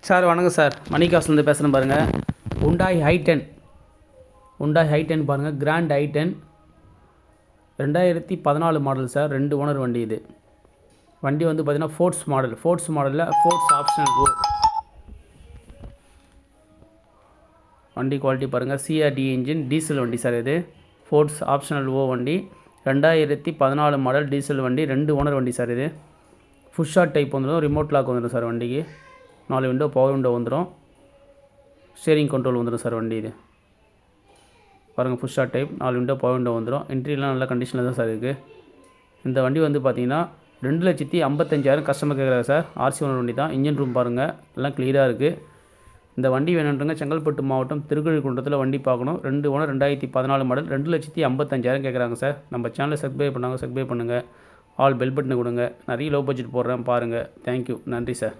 Sir வணக்கம் sir, மணிகாஸ்லேருந்து பேசுகிறேன் பாருங்கள். உண்டாய் ஹை10 பாருங்கள். Grand i10 2014 model sir. 2 owner வண்டி. இது வண்டி வந்து பார்த்திங்கன்னா ஃபோர்ட்ஸ் மாடலில் ஃபோர்ட்ஸ் ஆப்ஷனல் ஓ. வண்டி குவாலிட்டி பாருங்கள். சிஆர்டி இன்ஜின் டீசல் வண்டி சார். இது ஃபோர்ட்ஸ் ஆப்ஷனல் ஓ வண்டி. 2014 மாடல் டீசல் வண்டி. 2 ஓனர் வண்டி சார். இது புஷ் டைப் வந்துடும். ரிமோட் லாக் வந்துடும் சார் வண்டிக்கு. 4 விண்டோ பவர் விண்டோ வந்துடும். ஸ்டீரிங் கண்ட்ரோல் வந்துடும் சார் வண்டி. இது பாருங்கள், push type. 4 window power window வந்துடும். என்ட்ரிலாம் நல்ல கண்டிஷனில் தான் சார் இருக்குது. இந்த வண்டி வந்து பார்த்திங்கன்னா 2,55,000 கஸ்டமர் கேட்குறாரு சார். ஆர்சி ஓனர் வண்டி தான். இன்ஜின் ரூம் பாருங்கள், எல்லாம் கிளியராக இருக்குது. இந்த வண்டி வேணுன்றங்க செங்கல்பட்டு மாவட்டம் திருக்கழுக்குன்றத்தில் வண்டி பார்க்கணும். 2 ஓனர் 2014 மாடல் 2,55,000 கேட்குறாங்க சார். நம்ம சேனலை சப்ஸ்கிரைப் பண்ணுங்கள். ஆல் பெல் பட்டனை கொடுங்க. நிறைய லோ பட்ஜெட் போடுறேன் பாருங்கள். தேங்க்யூ, நன்றி சார்.